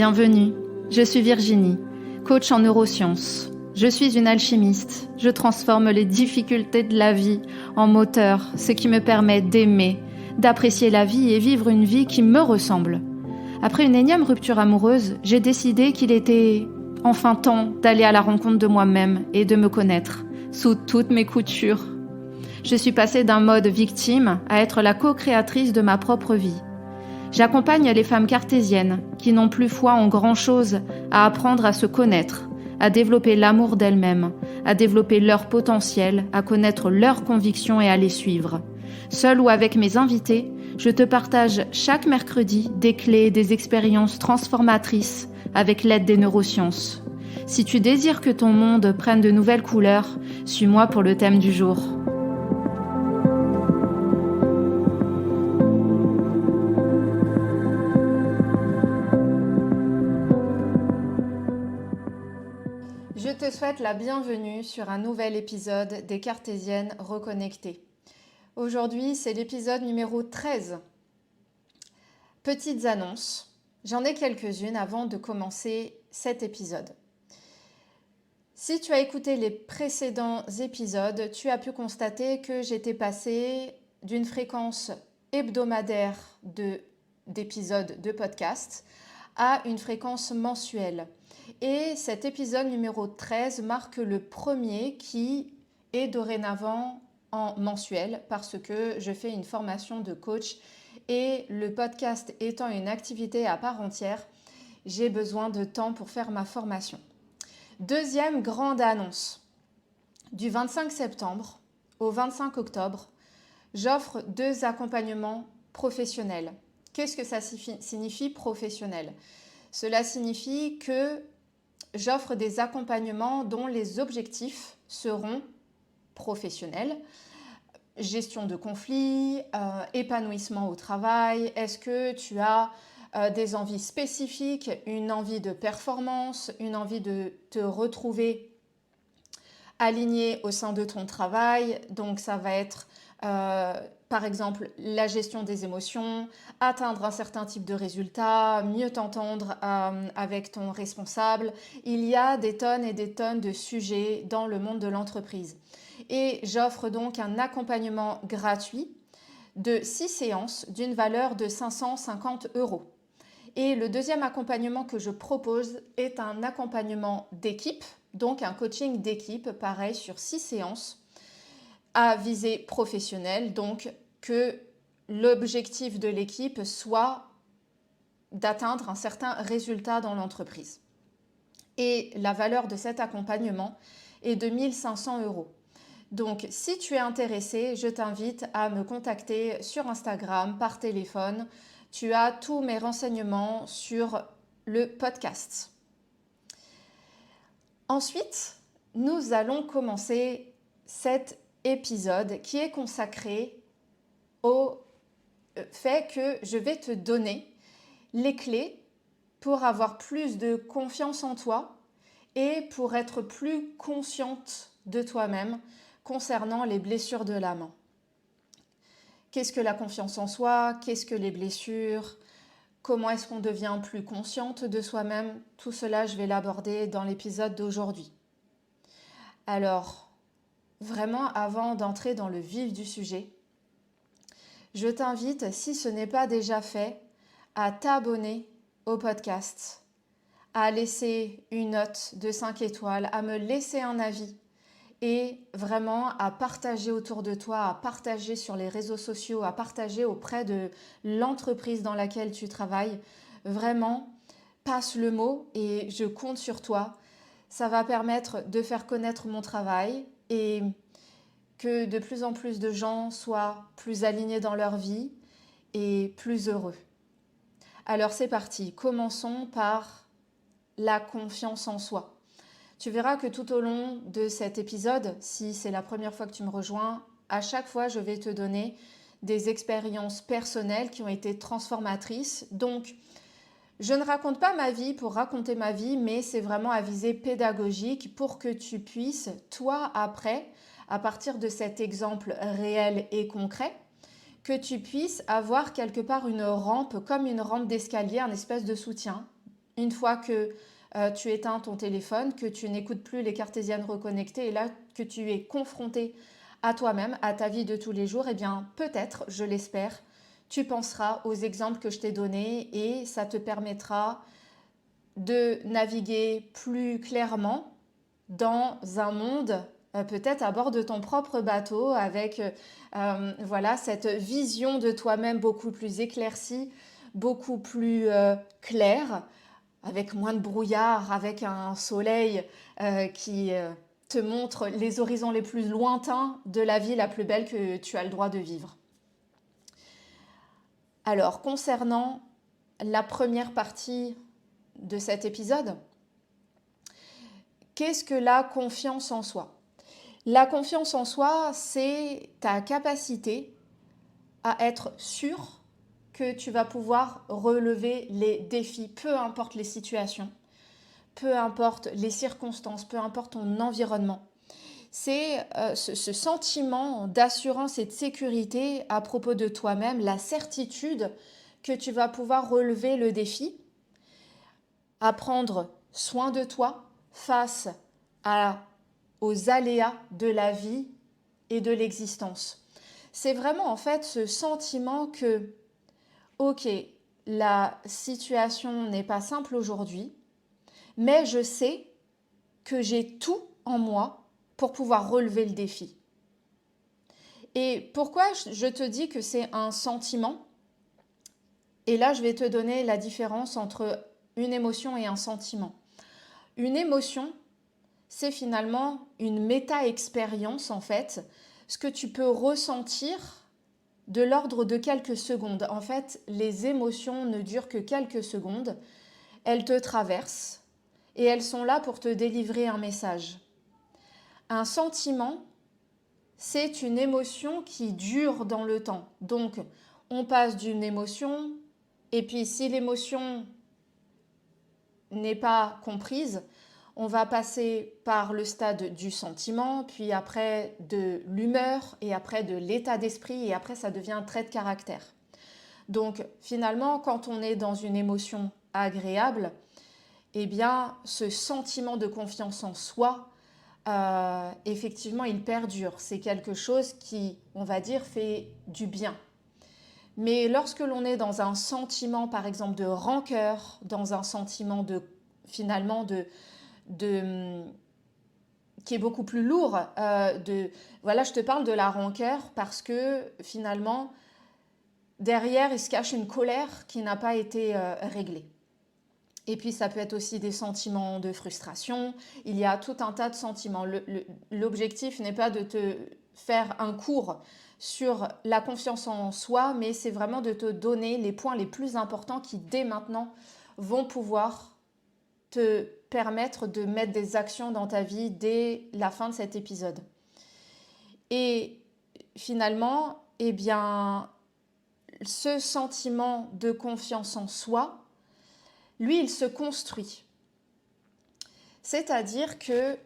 Bienvenue, je suis Virginie, coach en neurosciences. Je suis une alchimiste, je transforme les difficultés de la vie en moteur, ce qui me permet d'aimer, d'apprécier la vie et vivre une vie qui me ressemble. Après une énième rupture amoureuse, j'ai décidé qu'il était enfin temps d'aller à la rencontre de moi-même et de me connaître, sous toutes mes coutures. Je suis passée d'un mode victime à être la co-créatrice de ma propre vie. J'accompagne les femmes cartésiennes qui n'ont plus foi en grand-chose à apprendre à se connaître, à développer l'amour d'elles-mêmes, à développer leur potentiel, à connaître leurs convictions et à les suivre. Seule ou avec mes invités, je te partage chaque mercredi des clés, des expériences transformatrices avec l'aide des neurosciences. Si tu désires que ton monde prenne de nouvelles couleurs, suis-moi pour le thème du jour. Je te souhaite la bienvenue sur un nouvel épisode des Cartésiennes reconnectées. Aujourd'hui, c'est l'épisode numéro 13. Petites annonces. J'en ai quelques-unes avant de commencer cet épisode. Si tu as écouté les précédents épisodes, tu as pu constater que j'étais passée d'une fréquence hebdomadaire d'épisodes de podcast à une fréquence mensuelle. Et cet épisode numéro 13 marque le premier qui est dorénavant en mensuel parce que je fais une formation de coach et le podcast étant une activité à part entière, j'ai besoin de temps pour faire ma formation. Deuxième grande annonce. Du 25 septembre au 25 octobre, j'offre 2 accompagnements professionnels. Qu'est-ce que ça signifie professionnel ? Cela signifie que j'offre des accompagnements dont les objectifs seront professionnels. Gestion de conflits, épanouissement au travail. Est-ce que tu as des envies spécifiques, une envie de performance, une envie de te retrouver aligné au sein de ton travail? Donc ça va être par exemple la gestion des émotions, atteindre un certain type de résultat, mieux t'entendre avec ton responsable. Il y a des tonnes et des tonnes de sujets dans le monde de l'entreprise. Et j'offre donc un accompagnement gratuit de 6 séances d'une valeur de 550 €. Et le deuxième accompagnement que je propose est un accompagnement d'équipe, donc un coaching d'équipe, pareil sur 6 séances à visée professionnelle, donc que l'objectif de l'équipe soit d'atteindre un certain résultat dans l'entreprise. Et la valeur de cet accompagnement est de 1 500 €. Donc, si tu es intéressé, je t'invite à me contacter sur Instagram, par téléphone. Tu as tous mes renseignements sur le podcast. Ensuite, nous allons commencer cet épisode qui est consacré au fait que je vais te donner les clés pour avoir plus de confiance en toi et pour être plus consciente de toi-même concernant les blessures de l'âme. Qu'est-ce que la confiance en soi? Qu'est-ce que les blessures? Comment est-ce qu'on devient plus consciente de soi-même? Tout cela, je vais l'aborder dans l'épisode d'aujourd'hui. Alors, vraiment, avant d'entrer dans le vif du sujet, je t'invite, si ce n'est pas déjà fait, à t'abonner au podcast, à laisser une note de 5 étoiles, à me laisser un avis et vraiment à partager autour de toi, à partager sur les réseaux sociaux, à partager auprès de l'entreprise dans laquelle tu travailles. Vraiment, passe le mot et je compte sur toi. Ça va permettre de faire connaître mon travail et que de plus en plus de gens soient plus alignés dans leur vie et plus heureux. Alors c'est parti, commençons par la confiance en soi. Tu verras que tout au long de cet épisode, si c'est la première fois que tu me rejoins, à chaque fois je vais te donner des expériences personnelles qui ont été transformatrices. Donc, je ne raconte pas ma vie pour raconter ma vie, mais c'est vraiment à visée pédagogique pour que tu puisses, toi après, à partir de cet exemple réel et concret, que tu puisses avoir quelque part une rampe, comme une rampe d'escalier, un espèce de soutien, Une fois que tu éteins ton téléphone, que tu n'écoutes plus les cartésiennes reconnectées et là que tu es confronté à toi-même, à ta vie de tous les jours, eh bien peut-être, je l'espère, tu penseras aux exemples que je t'ai donnés et ça te permettra de naviguer plus clairement dans un monde, peut-être à bord de ton propre bateau, avec voilà, cette vision de toi-même beaucoup plus éclaircie, beaucoup plus claire, avec moins de brouillard, avec un soleil qui te montre les horizons les plus lointains de la vie la plus belle que tu as le droit de vivre. Alors, concernant la première partie de cet épisode, qu'est-ce que la confiance en soi? La confiance en soi, c'est ta capacité à être sûr que tu vas pouvoir relever les défis, peu importe les situations, peu importe les circonstances, peu importe ton environnement. C'est ce sentiment d'assurance et de sécurité à propos de toi-même, la certitude que tu vas pouvoir relever le défi, à prendre soin de toi face aux aléas de la vie et de l'existence. C'est vraiment en fait ce sentiment que, ok, la situation n'est pas simple aujourd'hui, mais je sais que j'ai tout en moi pour pouvoir relever le défi. Et pourquoi je te dis que c'est un sentiment? Et là, je vais te donner la différence entre une émotion et un sentiment. Une émotion, c'est finalement une méta-expérience en fait, ce que tu peux ressentir de l'ordre de quelques secondes. En fait, les émotions ne durent que quelques secondes, elles te traversent et elles sont là pour te délivrer un message. Un sentiment, c'est une émotion qui dure dans le temps. Donc, on passe d'une émotion, et puis si l'émotion n'est pas comprise, on va passer par le stade du sentiment, puis après de l'humeur, et après de l'état d'esprit, et après ça devient un trait de caractère. Donc finalement, quand on est dans une émotion agréable, eh bien ce sentiment de confiance en soi, effectivement, il perdure. C'est quelque chose qui, on va dire, fait du bien. Mais lorsque l'on est dans un sentiment, par exemple, de rancœur, dans un sentiment finalement, qui est beaucoup plus lourd, voilà, je te parle de la rancœur parce que finalement, derrière, il se cache une colère qui n'a pas été réglée. Et puis, ça peut être aussi des sentiments de frustration. Il y a tout un tas de sentiments. L'objectif n'est pas de te faire un cours sur la confiance en soi, mais c'est vraiment de te donner les points les plus importants qui, dès maintenant, vont pouvoir te permettre de mettre des actions dans ta vie dès la fin de cet épisode. Et finalement, eh bien, ce sentiment de confiance en soi, lui, il se construit. C'est-à-dire que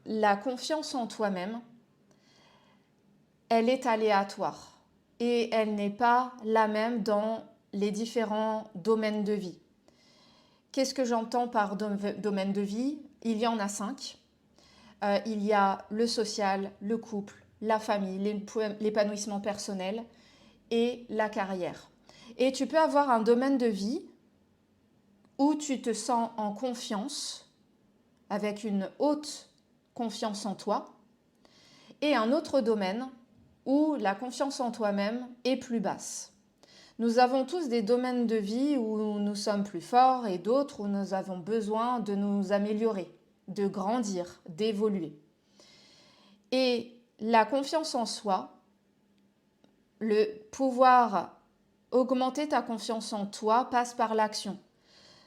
la confiance en toi-même, elle est aléatoire et elle n'est pas la même dans les différents domaines de vie. Qu'est-ce que j'entends par domaine de vie? Il y en a 5. Il y a le social, le couple, la famille, l'épanouissement personnel et la carrière. Et tu peux avoir un domaine de vie où tu te sens en confiance, avec une haute confiance en toi, et un autre domaine où la confiance en toi-même est plus basse. Nous avons tous des domaines de vie où nous sommes plus forts et d'autres où nous avons besoin de nous améliorer, de grandir, d'évoluer. Et la confiance en soi, le pouvoir augmenter ta confiance en toi passe par l'action.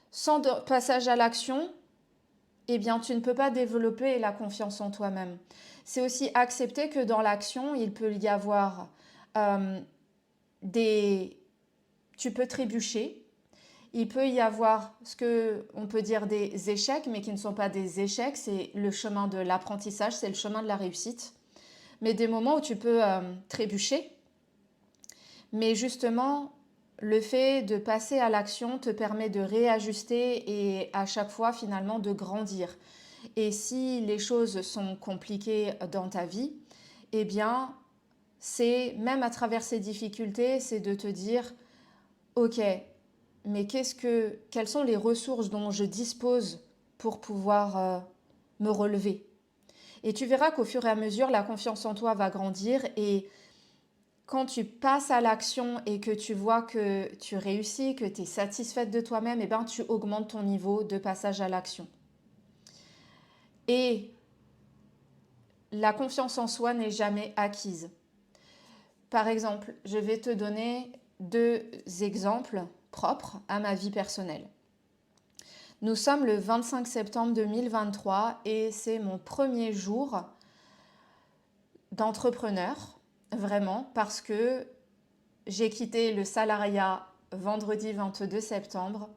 Sans passage à l'action, eh bien, tu ne peux pas développer la confiance en toi-même. C'est aussi accepter que dans l'action, il peut y avoir tu peux trébucher, il peut y avoir ce qu'on peut dire des échecs, mais qui ne sont pas des échecs, c'est le chemin de l'apprentissage, c'est le chemin de la réussite. Mais des moments où tu peux trébucher, mais justement, le fait de passer à l'action te permet de réajuster et à chaque fois finalement de grandir. Et si les choses sont compliquées dans ta vie, eh bien, c'est même à travers ces difficultés, c'est de te dire, ok, mais quelles sont les ressources dont je dispose pour pouvoir me relever? Et tu verras qu'au fur et à mesure, la confiance en toi va grandir et quand tu passes à l'action et que tu vois que tu réussis, que tu es satisfaite de toi-même, eh ben, tu augmentes ton niveau de passage à l'action. Et la confiance en soi n'est jamais acquise. Par exemple, je vais te donner 2 exemples propres à ma vie personnelle. Nous sommes le 25 septembre 2023 et c'est mon premier jour d'entrepreneur, vraiment, parce que j'ai quitté le salariat vendredi 22 septembre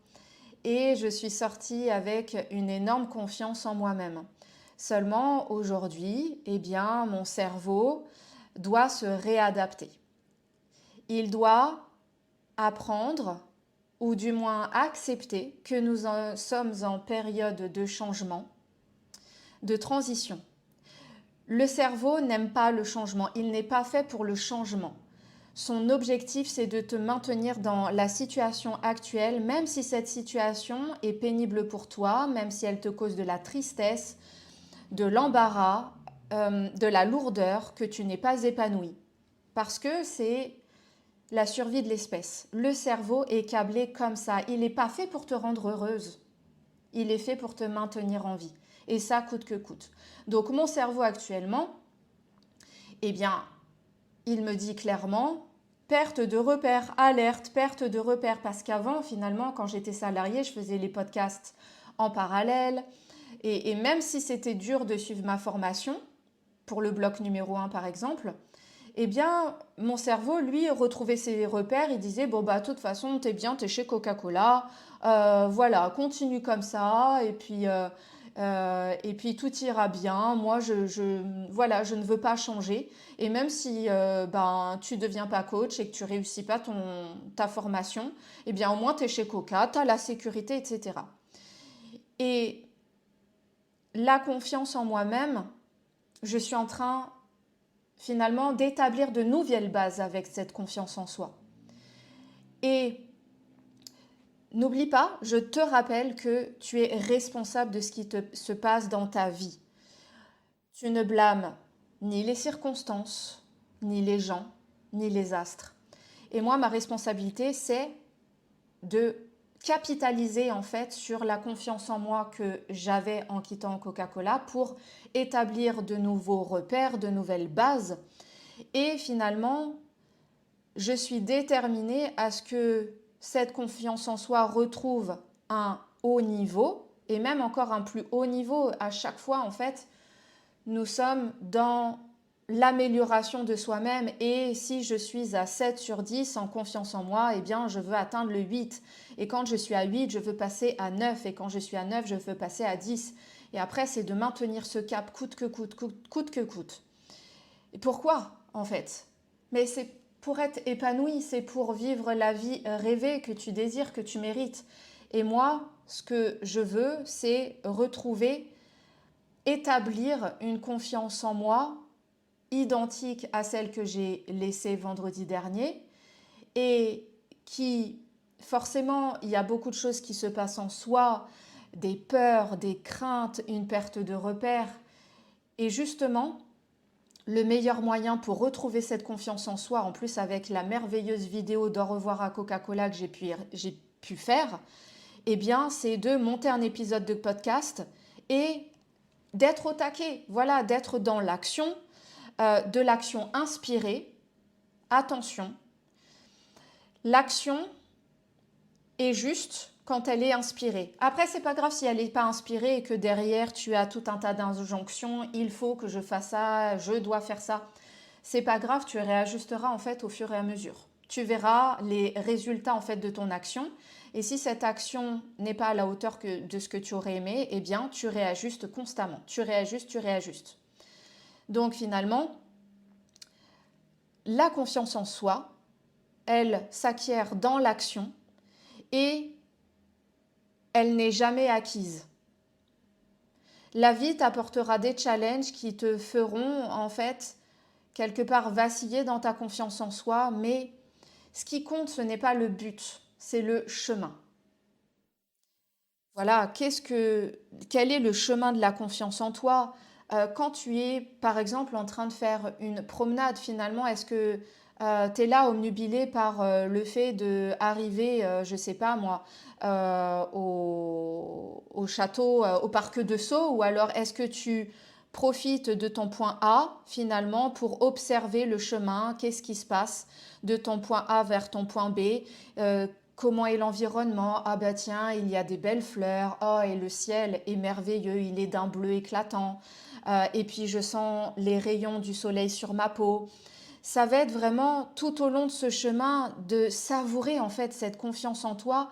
et je suis sortie avec une énorme confiance en moi-même. Seulement aujourd'hui, eh bien, mon cerveau doit se réadapter. Il doit apprendre, ou du moins accepter, que nous sommes en période de changement, de transition. Le cerveau n'aime pas le changement, il n'est pas fait pour le changement. Son objectif, c'est de te maintenir dans la situation actuelle, même si cette situation est pénible pour toi, même si elle te cause de la tristesse, de l'embarras, de la lourdeur, que tu n'es pas épanoui. Parce que c'est la survie de l'espèce. Le cerveau est câblé comme ça. Il n'est pas fait pour te rendre heureuse. Il est fait pour te maintenir en vie. Et ça coûte que coûte. Donc mon cerveau actuellement, eh bien, il me dit clairement, perte de repères, alerte, perte de repères. Parce qu'avant, finalement, quand j'étais salariée, je faisais les podcasts en parallèle. Et même si c'était dur de suivre ma formation, pour le bloc numéro 1 par exemple, eh bien, mon cerveau, lui, retrouvait ses repères. Il disait, bon, bah, de toute façon, t'es bien, t'es chez Coca-Cola. Voilà, continue comme ça. Et puis tout ira bien. Moi, voilà, je ne veux pas changer. Et même si ben, tu ne deviens pas coach et que tu réussis pas ta formation, eh bien, au moins, tu es chez Coca, tu as la sécurité, etc. Et la confiance en moi-même, je suis en train finalement d'établir de nouvelles bases avec cette confiance en soi. Et n'oublie pas, je te rappelle que tu es responsable de ce qui se passe dans ta vie. Tu ne blâmes ni les circonstances, ni les gens, ni les astres. Et moi, ma responsabilité, c'est de capitaliser en fait sur la confiance en moi que j'avais en quittant Coca-Cola pour établir de nouveaux repères, de nouvelles bases. Et finalement, je suis déterminée à ce que cette confiance en soi retrouve un haut niveau et même encore un plus haut niveau. À chaque fois, en fait, nous sommes dans l'amélioration de soi-même et si je suis à 7 sur 10 en confiance en moi, eh bien, je veux atteindre le 8. Et quand je suis à 8, je veux passer à 9. Et quand je suis à 9, je veux passer à 10. Et après, c'est de maintenir ce cap coûte que coûte, coûte que coûte. Et pourquoi, en fait? Mais c'est pour être épanoui, c'est pour vivre la vie rêvée que tu désires, que tu mérites. Et moi, ce que je veux, c'est retrouver, établir une confiance en moi identique à celle que j'ai laissée vendredi dernier et qui, forcément, il y a beaucoup de choses qui se passent en soi, des peurs, des craintes, une perte de repères. Et justement, le meilleur moyen pour retrouver cette confiance en soi, en plus avec la merveilleuse vidéo d'au revoir à Coca-Cola que j'ai pu faire, eh bien, c'est de monter un épisode de podcast et d'être au taquet, voilà, d'être dans l'action, de l'action inspirée. Attention, l'action est juste quand elle est inspirée. Après, c'est pas grave si elle n'est pas inspirée et que derrière tu as tout un tas d'injonctions, il faut que je fasse ça, je dois faire ça. C'est pas grave, tu réajusteras en fait au fur et à mesure. Tu verras les résultats en fait de ton action. Et si cette action n'est pas à la hauteur de ce que tu aurais aimé, eh bien tu réajustes constamment. Tu réajustes, tu réajustes. Donc finalement, la confiance en soi, elle s'acquiert dans l'action et elle n'est jamais acquise. La vie t'apportera des challenges qui te feront en fait quelque part vaciller dans ta confiance en soi, mais ce qui compte, ce n'est pas le but, c'est le chemin. Voilà, quel est le chemin de la confiance en toi? Quand tu es, par exemple, en train de faire une promenade, finalement, est-ce que tu es là obnubilé par le fait d'arriver, je ne sais pas moi, au château, au parc de Sceaux, ou alors est-ce que tu profites de ton point A, finalement, pour observer le chemin, qu'est-ce qui se passe de ton point A vers ton point B? euh, Comment est l'environnement? Ah bah tiens, il y a des belles fleurs. Oh, et le ciel est merveilleux, il est d'un bleu éclatant. Et puis je sens les rayons du soleil sur ma peau. Ça va être vraiment tout au long de ce chemin de savourer en fait cette confiance en toi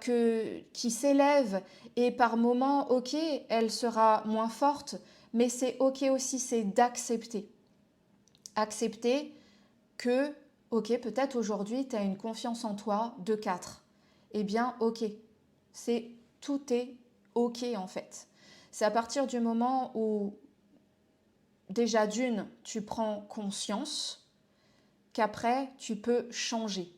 qui s'élève et par moments, ok, elle sera moins forte, mais c'est ok aussi, c'est d'accepter. Accepter que, ok, peut-être aujourd'hui, tu as une confiance en toi de 4. Eh bien, ok, tout est ok en fait. C'est à partir du moment où, déjà d'une, tu prends conscience qu'après, tu peux changer.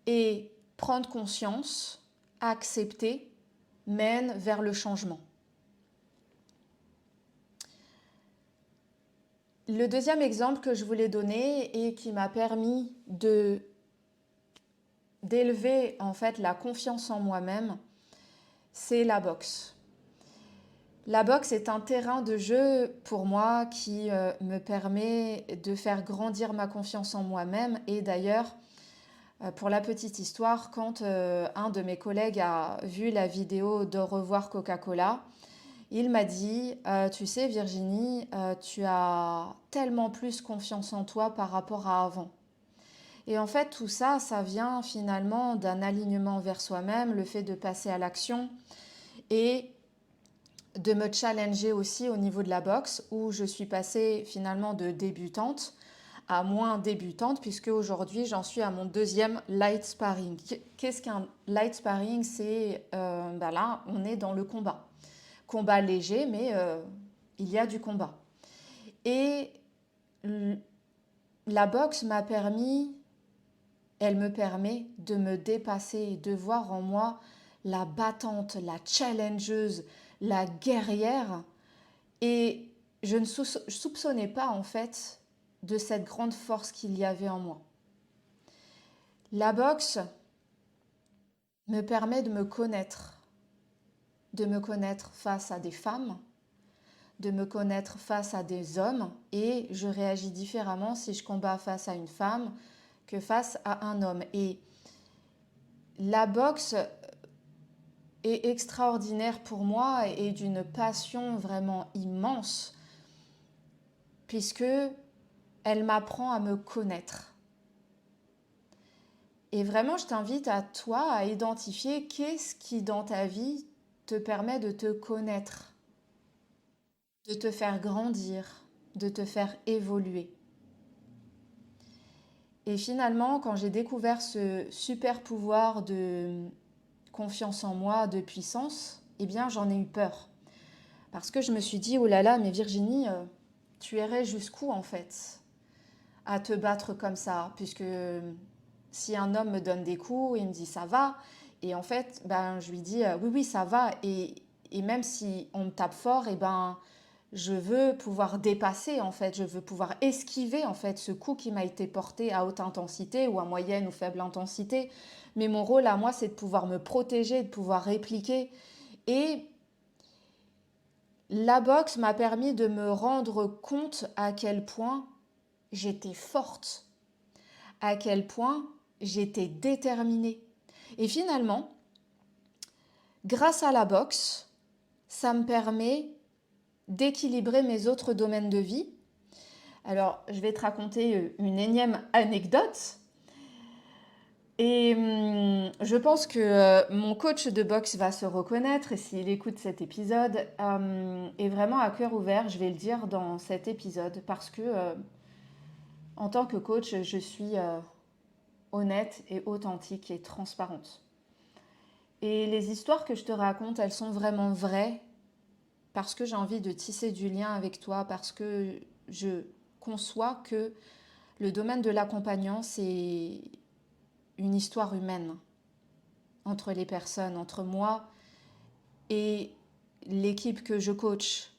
Et prendre conscience, accepter, mène vers le changement. Le deuxième exemple que je voulais donner et qui m'a permis d'élever en fait la confiance en moi-même, c'est la boxe. La boxe est un terrain de jeu pour moi qui me permet de faire grandir ma confiance en moi-même. Et d'ailleurs, pour la petite histoire, quand un de mes collègues a vu la vidéo d'Au revoir Coca-Cola, il m'a dit, tu sais Virginie, tu as tellement plus confiance en toi par rapport à avant. Et en fait, tout ça, ça vient finalement d'un alignement vers soi-même, le fait de passer à l'action et de me challenger aussi au niveau de la boxe, où je suis passée finalement de débutante à moins débutante, puisque aujourd'hui j'en suis à mon deuxième light sparring. Qu'est-ce qu'un light sparring? C'est, là, on est dans le combat. Combat léger, mais il y a du combat. Et la boxe m'a permis, elle me permet de me dépasser, de voir en moi la battante, la challengeuse, la guerrière. Et je ne soupçonnais pas en fait de cette grande force qu'il y avait en moi. La boxe me permet de me connaître face à des femmes, de me connaître face à des hommes, et je réagis différemment si je combats face à une femme que face à un homme. Et la boxe est extraordinaire pour moi et d'une passion vraiment immense, puisque elle m'apprend à me connaître. Et vraiment, je t'invite à toi à identifier qu'est-ce qui dans ta vie te permet de te connaître, de te faire grandir, de te faire évoluer. Et finalement, quand j'ai découvert ce super pouvoir de confiance en moi, de puissance, eh bien j'en ai eu peur. Parce que je me suis dit, oh là là, mais Virginie, tu irais jusqu'où en fait à te battre comme ça? Puisque si un homme me donne des coups, il me dit ça va. Et en fait, ben, je lui dis oui, oui, ça va. Et même si on me tape fort, et ben, je veux pouvoir dépasser en fait, je veux pouvoir esquiver en fait ce coup qui m'a été porté à haute intensité ou à moyenne ou faible intensité. Mais mon rôle à moi, c'est de pouvoir me protéger, de pouvoir répliquer. Et la boxe m'a permis de me rendre compte à quel point j'étais forte, à quel point j'étais déterminée. Et finalement, grâce à la boxe, ça me permet d'équilibrer mes autres domaines de vie. Alors, je vais te raconter une énième anecdote. Et je pense que mon coach de boxe va se reconnaître, et s'il écoute cet épisode, et vraiment à cœur ouvert, je vais le dire dans cet épisode, parce que En tant que coach, je suis honnête et authentique et transparente. Et les histoires que je te raconte, elles sont vraiment vraies parce que j'ai envie de tisser du lien avec toi, parce que je conçois que le domaine de l'accompagnant, c'est une histoire humaine entre les personnes, entre moi et l'équipe que je coach,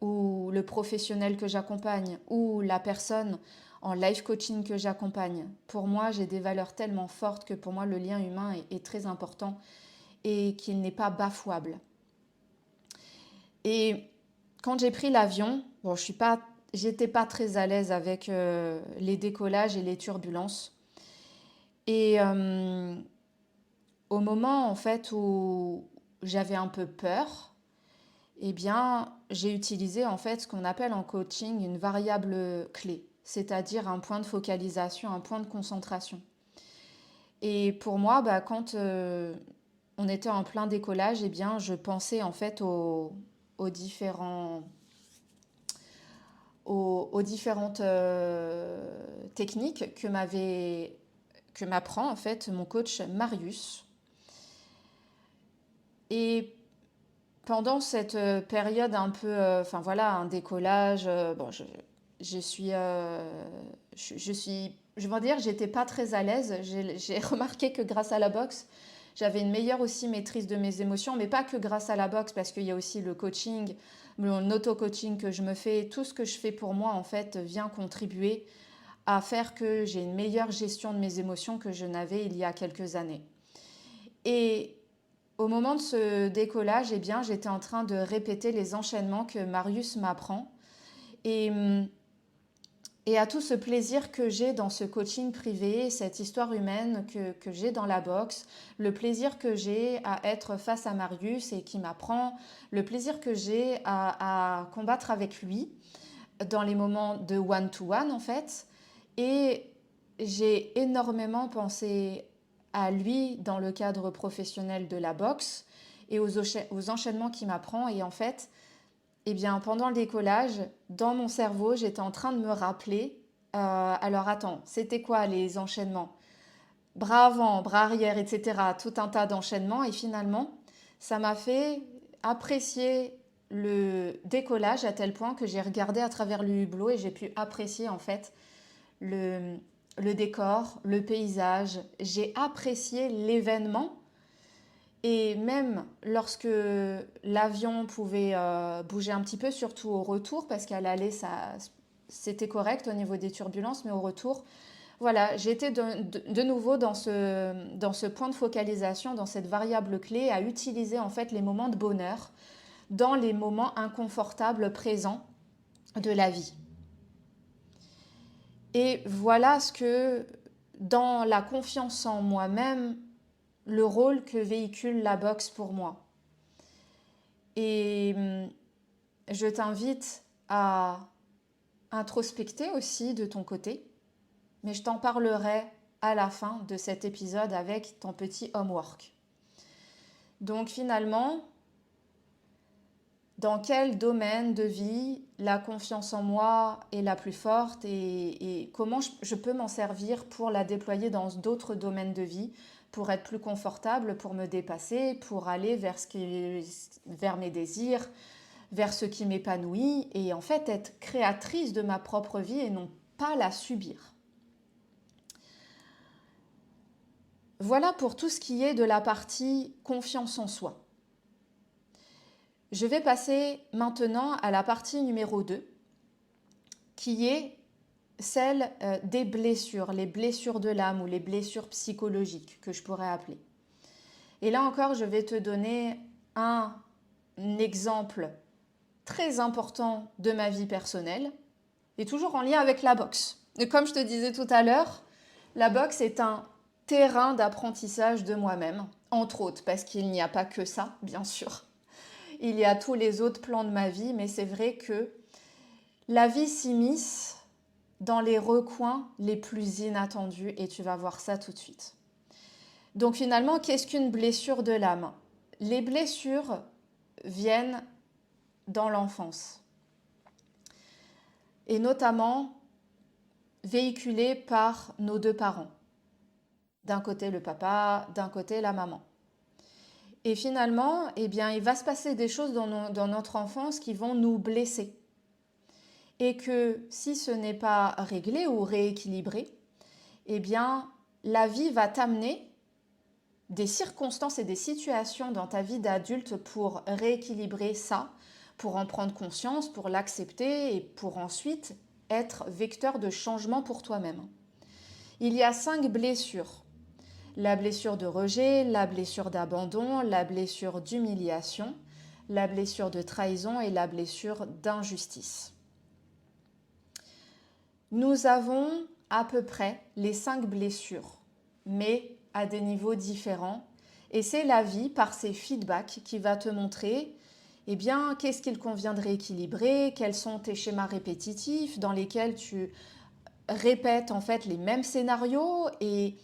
ou le professionnel que j'accompagne, ou la personne en life coaching que j'accompagne. Pour moi, j'ai des valeurs tellement fortes que pour moi, le lien humain est très important et qu'il n'est pas bafouable. Et quand j'ai pris l'avion, bon, j'étais pas très à l'aise avec les décollages et les turbulences. Et au moment en fait où j'avais un peu peur, eh bien, j'ai utilisé en fait ce qu'on appelle en coaching une variable clé, c'est-à-dire un point de focalisation, un point de concentration. Et pour moi, bah, quand on était en plein décollage, eh bien, je pensais en fait aux différents, aux différentes techniques que m'apprend en fait mon coach Marius. Et pendant cette période un peu, enfin voilà, un décollage, bon, je suis, je vais dire, j'étais pas très à l'aise. J'ai remarqué que grâce à la boxe, j'avais une meilleure aussi maîtrise de mes émotions, mais pas que grâce à la boxe, parce qu'il y a aussi le coaching, mon auto-coaching que je me fais. Tout ce que je fais pour moi, en fait, vient contribuer à faire que j'ai une meilleure gestion de mes émotions que je n'avais il y a quelques années. Et au moment de ce décollage, eh bien, j'étais en train de répéter les enchaînements que Marius m'apprend. Et, et à tout ce plaisir que j'ai dans ce coaching privé, cette histoire humaine que j'ai dans la boxe, le plaisir que j'ai à être face à Marius et qui m'apprend, le plaisir que j'ai à combattre avec lui dans les moments de one-to-one en fait. Et j'ai énormément pensé à lui dans le cadre professionnel de la boxe et aux enchaînements qu'il m'apprend. Et en fait, eh bien, pendant le décollage, dans mon cerveau, j'étais en train de me rappeler, alors attends, c'était quoi les enchaînements? Bras avant, bras arrière, etc. Tout un tas d'enchaînements. Et finalement, ça m'a fait apprécier le décollage à tel point que j'ai regardé à travers le hublot et j'ai pu apprécier en fait le, le décor, le paysage. J'ai apprécié l'événement. Et même lorsque l'avion pouvait bouger un petit peu, surtout au retour, parce qu'à l'aller, c'était correct au niveau des turbulences, mais au retour, voilà, j'étais de nouveau dans ce point de focalisation, dans cette variable clé, à utiliser en fait les moments de bonheur dans les moments inconfortables présents de la vie. Et voilà ce que, dans la confiance en moi-même, le rôle que véhicule la boxe pour moi. Et je t'invite à introspecter aussi de ton côté, mais je t'en parlerai à la fin de cet épisode avec ton petit homework. Donc finalement, dans quel domaine de vie la confiance en moi est la plus forte et comment je peux m'en servir pour la déployer dans d'autres domaines de vie, pour être plus confortable, pour me dépasser, pour aller vers mes désirs, vers ce qui m'épanouit et en fait être créatrice de ma propre vie et non pas la subir. Voilà pour tout ce qui est de la partie confiance en soi. Je vais passer maintenant à la partie numéro 2, qui est celle des blessures, les blessures de l'âme ou les blessures psychologiques que je pourrais appeler. Et là encore, je vais te donner un exemple très important de ma vie personnelle et toujours en lien avec la boxe. Et comme je te disais tout à l'heure, la boxe est un terrain d'apprentissage de moi-même, entre autres, parce qu'il n'y a pas que ça, bien sûr. Il y a tous les autres plans de ma vie, mais c'est vrai que la vie s'immisce dans les recoins les plus inattendus et tu vas voir ça tout de suite. Donc finalement, qu'est-ce qu'une blessure de l'âme? Les blessures viennent dans l'enfance. Et notamment véhiculés par nos deux parents. D'un côté le papa, d'un côté la maman. Et finalement, eh bien, il va se passer des choses dans notre enfance qui vont nous blesser. Et que si ce n'est pas réglé ou rééquilibré, eh bien, la vie va t'amener des circonstances et des situations dans ta vie d'adulte pour rééquilibrer ça, pour en prendre conscience, pour l'accepter et pour ensuite être vecteur de changement pour toi-même. Il y a 5 blessures. La blessure de rejet, la blessure d'abandon, la blessure d'humiliation, la blessure de trahison et la blessure d'injustice. Nous avons à peu près les 5 blessures, mais à des niveaux différents. Et c'est la vie, par ses feedbacks, qui va te montrer eh bien, qu'est-ce qu'il convient de rééquilibrer, quels sont tes schémas répétitifs dans lesquels tu répètes en fait les mêmes scénarios. Et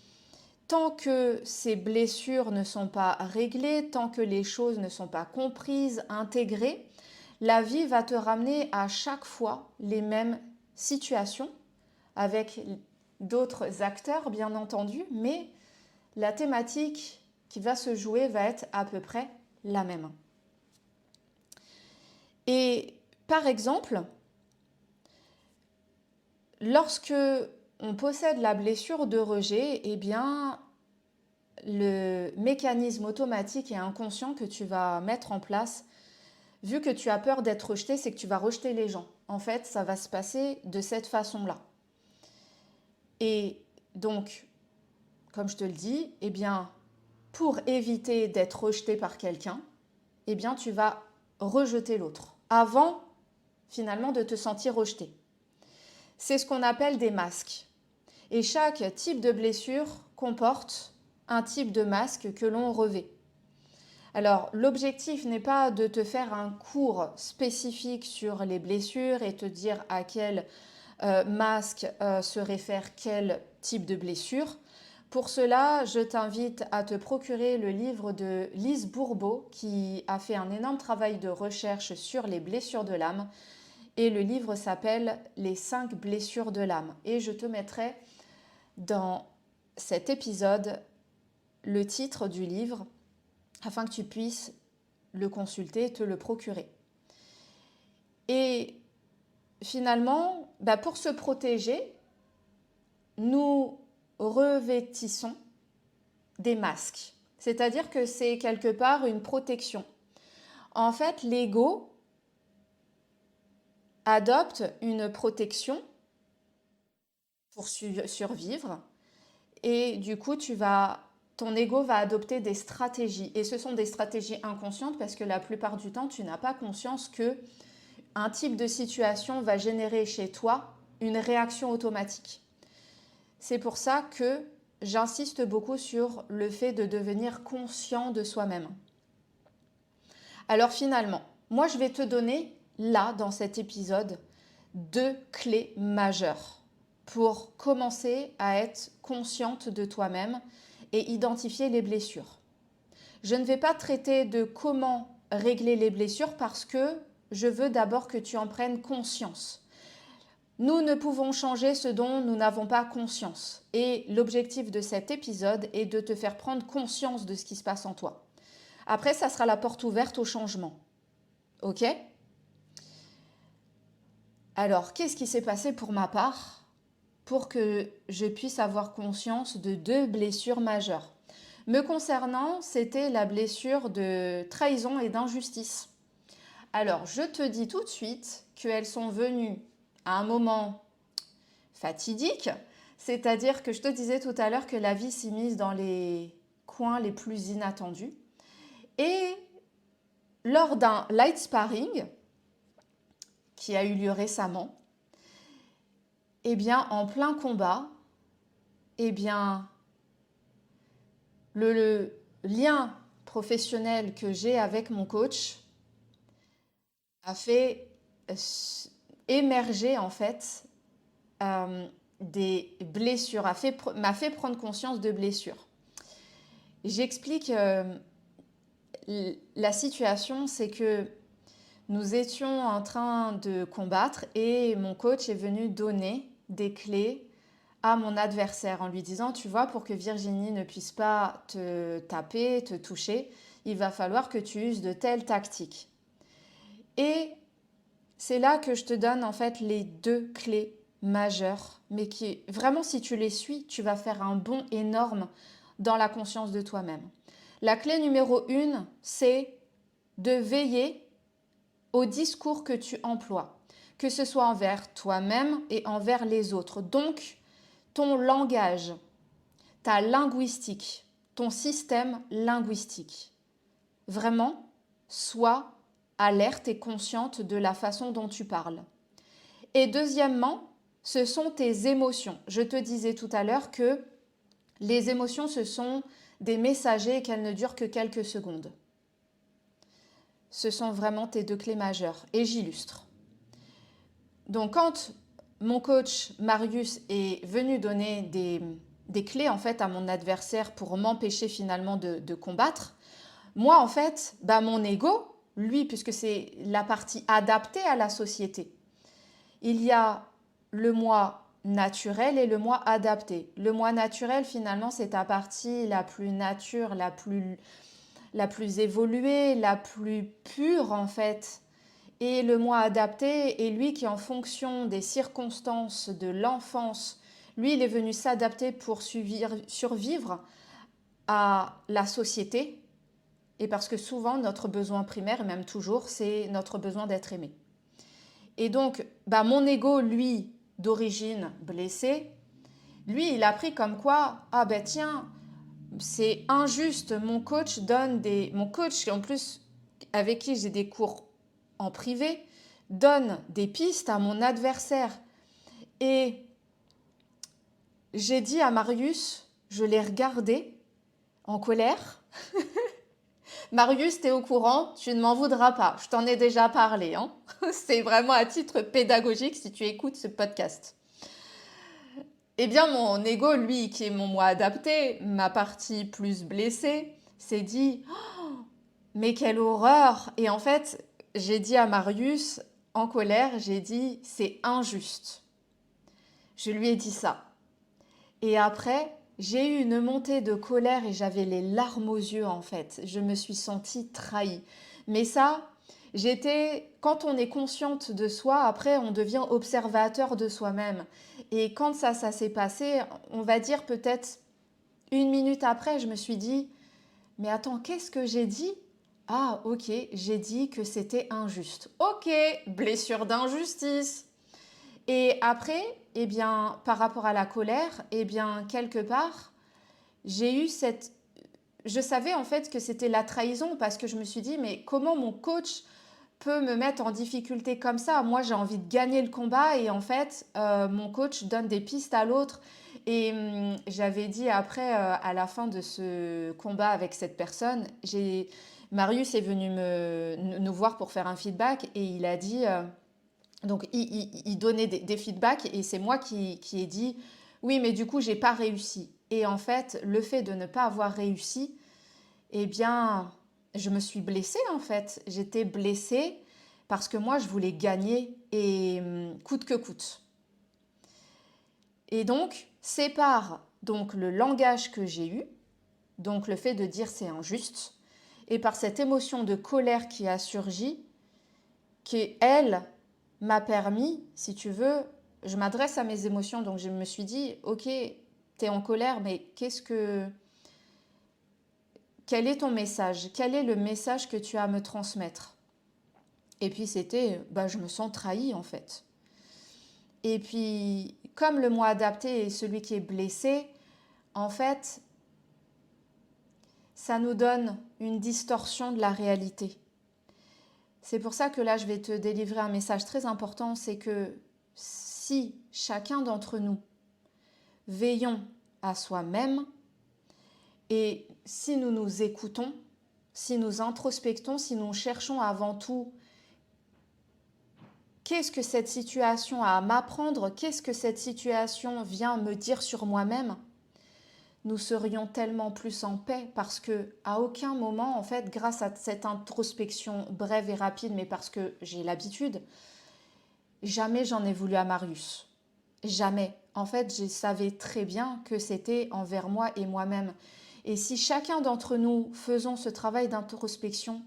tant que ces blessures ne sont pas réglées, tant que les choses ne sont pas comprises, intégrées, la vie va te ramener à chaque fois les mêmes situations avec d'autres acteurs bien entendu, mais la thématique qui va se jouer va être à peu près la même. Et par exemple, lorsque on possède la blessure de rejet, eh bien, le mécanisme automatique et inconscient que tu vas mettre en place, vu que tu as peur d'être rejeté, c'est que tu vas rejeter les gens. En fait, ça va se passer de cette façon-là. Et donc, comme je te le dis, eh bien, pour éviter d'être rejeté par quelqu'un, eh bien, tu vas rejeter l'autre avant finalement de te sentir rejeté. C'est ce qu'on appelle des masques. Et chaque type de blessure comporte un type de masque que l'on revêt. Alors, l'objectif n'est pas de te faire un cours spécifique sur les blessures et te dire à quel masque se réfère quel type de blessure. Pour cela, je t'invite à te procurer le livre de Lise Bourbeau qui a fait un énorme travail de recherche sur les blessures de l'âme. Et le livre s'appelle Les 5 blessures de l'âme. Et je te mettrai dans cet épisode le titre du livre afin que tu puisses le consulter et te le procurer. Et finalement, pour se protéger, nous revêtissons des masques. C'est-à-dire que c'est quelque part une protection. En fait, l'ego adopte une protection pour survivre et du coup, ton ego va adopter des stratégies. Et ce sont des stratégies inconscientes parce que la plupart du temps, tu n'as pas conscience que un type de situation va générer chez toi une réaction automatique. C'est pour ça que j'insiste beaucoup sur le fait de devenir conscient de soi-même. Alors finalement, moi je vais te donner là, dans cet épisode, 2 clés majeures pour commencer à être consciente de toi-même et identifier les blessures. Je ne vais pas traiter de comment régler les blessures parce que je veux d'abord que tu en prennes conscience. Nous ne pouvons changer ce dont nous n'avons pas conscience. Et l'objectif de cet épisode est de te faire prendre conscience de ce qui se passe en toi. Après, ça sera la porte ouverte au changement. Ok ? Alors, qu'est-ce qui s'est passé pour ma part pour que je puisse avoir conscience de 2 blessures majeures ? Me concernant, c'était la blessure de trahison et d'injustice. Alors, je te dis tout de suite qu'elles sont venues à un moment fatidique, c'est-à-dire que je te disais tout à l'heure que la vie s'immisce dans les coins les plus inattendus. Et lors d'un light sparring qui a eu lieu récemment, eh bien, en plein combat, eh bien, le lien professionnel que j'ai avec mon coach a fait émerger en fait des blessures, m'a fait prendre conscience de blessures. J'explique la situation, c'est que nous étions en train de combattre et mon coach est venu donner des clés à mon adversaire en lui disant, tu vois, pour que Virginie ne puisse pas te taper, te toucher, il va falloir que tu uses de telles tactiques. Et c'est là que je te donne en fait les deux clés majeures, mais qui vraiment si tu les suis, tu vas faire un bond énorme dans la conscience de toi-même. La clé numéro 1, c'est de veiller au discours que tu emploies, que ce soit envers toi-même et envers les autres. Donc, ton langage, ta linguistique, ton système linguistique. Vraiment, sois alerte et consciente de la façon dont tu parles. Et deuxièmement, ce sont tes émotions. Je te disais tout à l'heure que les émotions, ce sont des messagers et qu'elles ne durent que quelques secondes. Ce sont vraiment tes deux clés majeures. Et j'illustre. Donc quand mon coach Marius est venu donner des clés en fait à mon adversaire pour m'empêcher finalement de combattre, moi en fait, mon ego, lui, puisque c'est la partie adaptée à la société, il y a le moi naturel et le moi adapté. Le moi naturel finalement c'est ta partie la plus nature, la plus évoluée, la plus pure en fait. Et le moi adapté est lui qui, en fonction des circonstances de l'enfance, lui, il est venu s'adapter pour survivre à la société. Et parce que souvent, notre besoin primaire, et même toujours, c'est notre besoin d'être aimé. Et donc, mon ego, lui, d'origine blessé, lui, il a pris comme quoi, ah ben tiens, c'est injuste, mon coach, en plus, avec qui j'ai des cours en privé, donne des pistes à mon adversaire. Et j'ai dit à Marius, je l'ai regardé en colère. Marius, t'es au courant, tu ne m'en voudras pas. Je t'en ai déjà parlé. Hein. C'est vraiment à titre pédagogique si tu écoutes ce podcast. Eh bien, mon ego, lui, qui est mon moi adapté, ma partie plus blessée, s'est dit oh, mais quelle horreur! Et en fait, j'ai dit à Marius, en colère, j'ai dit c'est injuste. Je lui ai dit ça. Et après, j'ai eu une montée de colère et j'avais les larmes aux yeux en fait. Je me suis sentie trahie. Mais ça, quand on est consciente de soi, après on devient observateur de soi-même. Et quand ça s'est passé, on va dire peut-être 1 minute après, je me suis dit, mais attends, qu'est-ce que j'ai dit? Ah, ok, j'ai dit que c'était injuste. Ok, blessure d'injustice. Et après, eh bien, par rapport à la colère, eh bien, quelque part, j'ai eu cette... Je savais en fait que c'était la trahison parce que je me suis dit, mais comment mon coach peut me mettre en difficulté comme ça? Moi, j'ai envie de gagner le combat et en fait, mon coach donne des pistes à l'autre. Et j'avais dit après, à la fin de ce combat avec cette personne, Marius est venu nous voir pour faire un feedback et il a dit... Donc, il donnait des feedbacks et c'est moi qui ai dit oui, mais du coup, j'ai pas réussi. Et en fait, le fait de ne pas avoir réussi, eh bien, je me suis blessée en fait. J'étais blessée parce que moi, je voulais gagner et coûte que coûte. Et donc, c'est par donc, le langage que j'ai eu, donc le fait de dire c'est injuste, et par cette émotion de colère qui a surgi, qui, elle, m'a permis, si tu veux, je m'adresse à mes émotions, donc je me suis dit, ok, t'es en colère, mais quel est ton message? Quel est le message que tu as à me transmettre? Et puis c'était, je me sens trahie en fait. Et puis, comme le moi adapté est celui qui est blessé, en fait, ça nous donne une distorsion de la réalité. C'est pour ça que là, je vais te délivrer un message très important, c'est que si chacun d'entre nous veillons à soi-même et si nous nous écoutons, si nous introspectons, si nous cherchons avant tout qu'est-ce que cette situation a à m'apprendre, qu'est-ce que cette situation vient me dire sur moi-même, nous serions tellement plus en paix parce que à aucun moment, en fait, grâce à cette introspection brève et rapide, mais parce que j'ai l'habitude, jamais j'en ai voulu à Marius. Jamais. En fait, je savais très bien que c'était envers moi et moi-même. Et si chacun d'entre nous faisons ce travail d'introspection,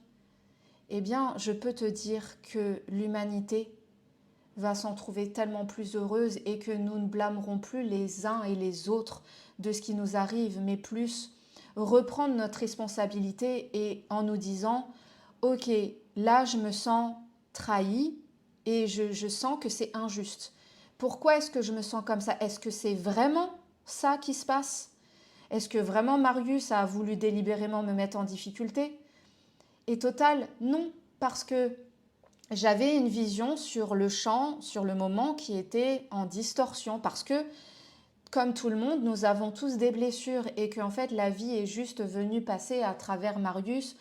eh bien, je peux te dire que l'humanité va s'en trouver tellement plus heureuse et que nous ne blâmerons plus les uns et les autres de ce qui nous arrive, mais plus reprendre notre responsabilité et en nous disant, ok, là je me sens trahi et je sens que c'est injuste. Pourquoi est-ce que je me sens comme ça? Est-ce que c'est vraiment ça qui se passe? Est-ce que vraiment Marius a voulu délibérément me mettre en difficulté? Et total, non, parce que j'avais une vision sur le champ, sur le moment qui était en distorsion, parce que, comme tout le monde, nous avons tous des blessures et qu'en fait la vie est juste venue passer à travers Marius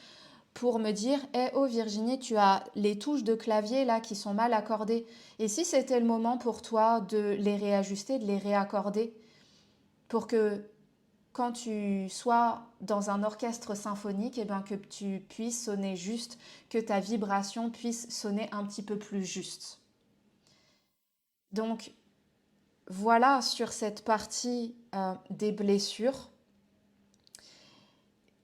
pour me dire eh oh Virginie, tu as les touches de clavier là qui sont mal accordées. Et si c'était le moment pour toi de les réajuster, de les réaccorder, pour que quand tu sois dans un orchestre symphonique, eh ben, que tu puisses sonner juste, que ta vibration puisse sonner un petit peu plus juste. Donc voilà sur cette partie des blessures.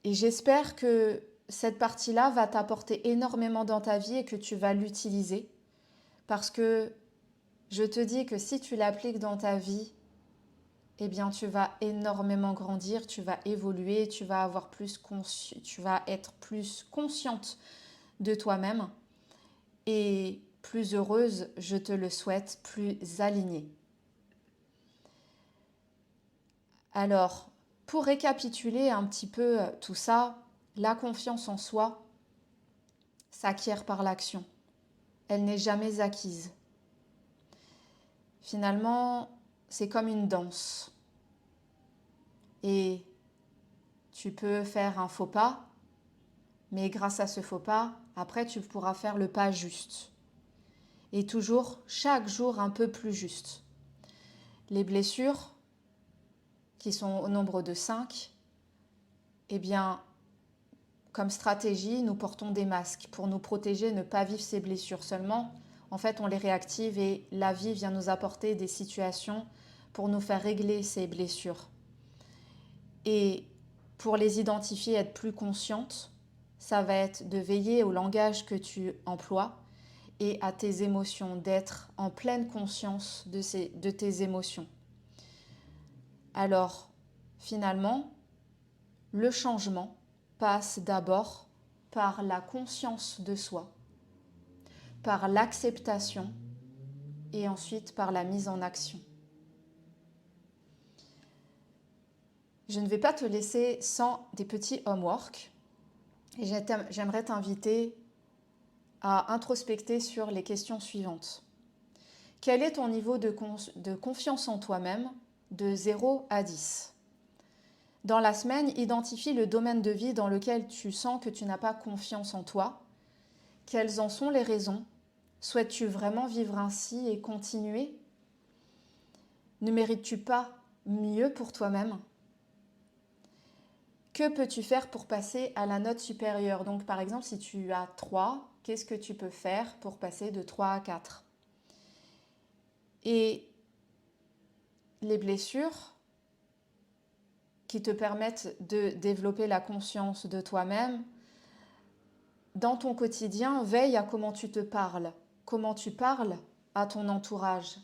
Et j'espère que cette partie-là va t'apporter énormément dans ta vie et que tu vas l'utiliser. Parce que je te dis que si tu l'appliques dans ta vie, eh bien tu vas énormément grandir, tu vas évoluer, tu vas être plus consciente de toi-même et plus heureuse, je te le souhaite, plus alignée. Alors, pour récapituler un petit peu tout ça, la confiance en soi s'acquiert par l'action. Elle n'est jamais acquise. Finalement, c'est comme une danse. Et tu peux faire un faux pas, mais grâce à ce faux pas, après tu pourras faire le pas juste. Et toujours, chaque jour, un peu plus juste. Les blessures, qui sont au nombre de 5, eh bien, comme stratégie, nous portons des masques pour nous protéger, ne pas vivre ces blessures seulement. En fait, on les réactive et la vie vient nous apporter des situations pour nous faire régler ces blessures. Et pour les identifier, être plus consciente, ça va être de veiller au langage que tu emploies et à tes émotions, d'être en pleine conscience de tes émotions. Alors, finalement, le changement passe d'abord par la conscience de soi, par l'acceptation et ensuite par la mise en action. Je ne vais pas te laisser sans des petits homework et j'aimerais t'inviter à introspecter sur les questions suivantes. Quel est ton niveau de confiance en toi-même de 0 à 10? Dans la semaine, identifie le domaine de vie dans lequel tu sens que tu n'as pas confiance en toi. Quelles en sont les raisons? Souhaites-tu vraiment vivre ainsi et continuer? Ne mérites-tu pas mieux pour toi-même? Que peux-tu faire pour passer à la note supérieure? Donc par exemple, si tu as 3, qu'est-ce que tu peux faire pour passer de 3 à 4? Et les blessures qui te permettent de développer la conscience de toi-même, dans ton quotidien, veille à comment tu te parles, comment tu parles à ton entourage,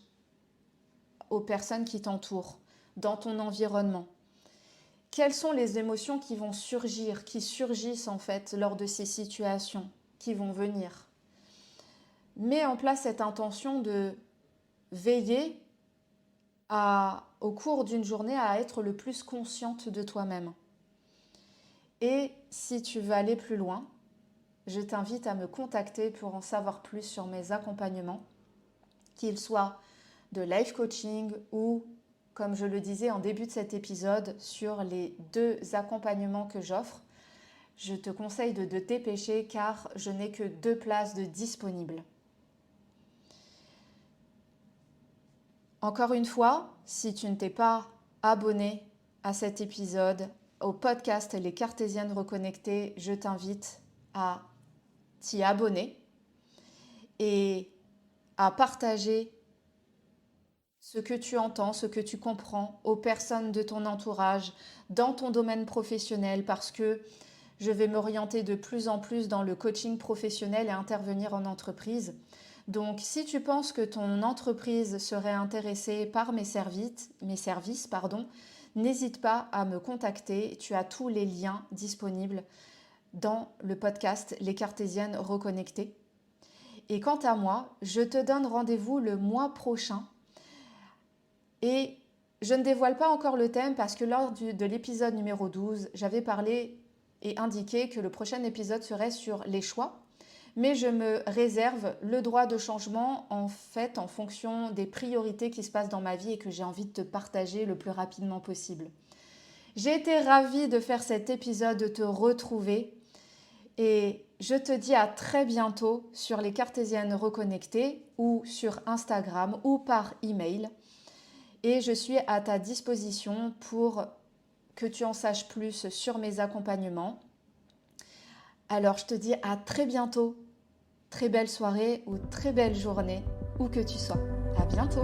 aux personnes qui t'entourent, dans ton environnement. Quelles sont les émotions qui vont surgir, qui surgissent en fait lors de ces situations, qui vont venir? Mets en place cette intention de veiller au cours d'une journée à être le plus consciente de toi-même. Et si tu veux aller plus loin, je t'invite à me contacter pour en savoir plus sur mes accompagnements, qu'ils soient de life coaching ou, comme je le disais en début de cet épisode, sur les 2 accompagnements que j'offre. Je te conseille de te dépêcher car je n'ai que 2 places de disponibles. Encore une fois, si tu ne t'es pas abonné à cet épisode, au podcast Les Cartésiennes Reconnectées, je t'invite à t'y abonner et à partager ce que tu entends, ce que tu comprends aux personnes de ton entourage, dans ton domaine professionnel, parce que je vais m'orienter de plus en plus dans le coaching professionnel et intervenir en entreprise. Donc, si tu penses que ton entreprise serait intéressée par mes services, n'hésite pas à me contacter. Tu as tous les liens disponibles dans le podcast Les Cartésiennes Reconnectées. Et quant à moi, je te donne rendez-vous le mois prochain. Et je ne dévoile pas encore le thème parce que lors de l'épisode numéro 12, j'avais parlé et indiqué que le prochain épisode serait sur les choix. Mais je me réserve le droit de changement en fonction des priorités qui se passent dans ma vie et que j'ai envie de te partager le plus rapidement possible. J'ai été ravie de faire cet épisode, de te retrouver et je te dis à très bientôt sur les Cartésiennes Reconnectées ou sur Instagram ou par email. Et je suis à ta disposition pour que tu en saches plus sur mes accompagnements. Alors je te dis à très bientôt. Très belle soirée ou très belle journée, où que tu sois. À bientôt.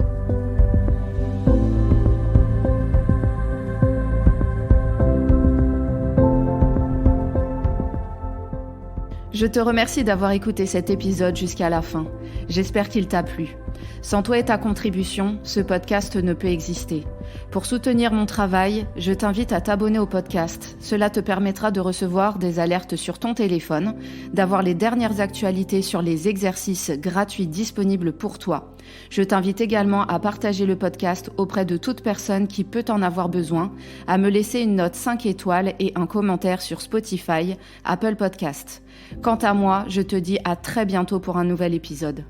Je te remercie d'avoir écouté cet épisode jusqu'à la fin. J'espère qu'il t'a plu. Sans toi et ta contribution, ce podcast ne peut exister. Pour soutenir mon travail, je t'invite à t'abonner au podcast. Cela te permettra de recevoir des alertes sur ton téléphone, d'avoir les dernières actualités sur les exercices gratuits disponibles pour toi. Je t'invite également à partager le podcast auprès de toute personne qui peut en avoir besoin, à me laisser une note 5 étoiles et un commentaire sur Spotify, Apple Podcast. Quant à moi, je te dis à très bientôt pour un nouvel épisode.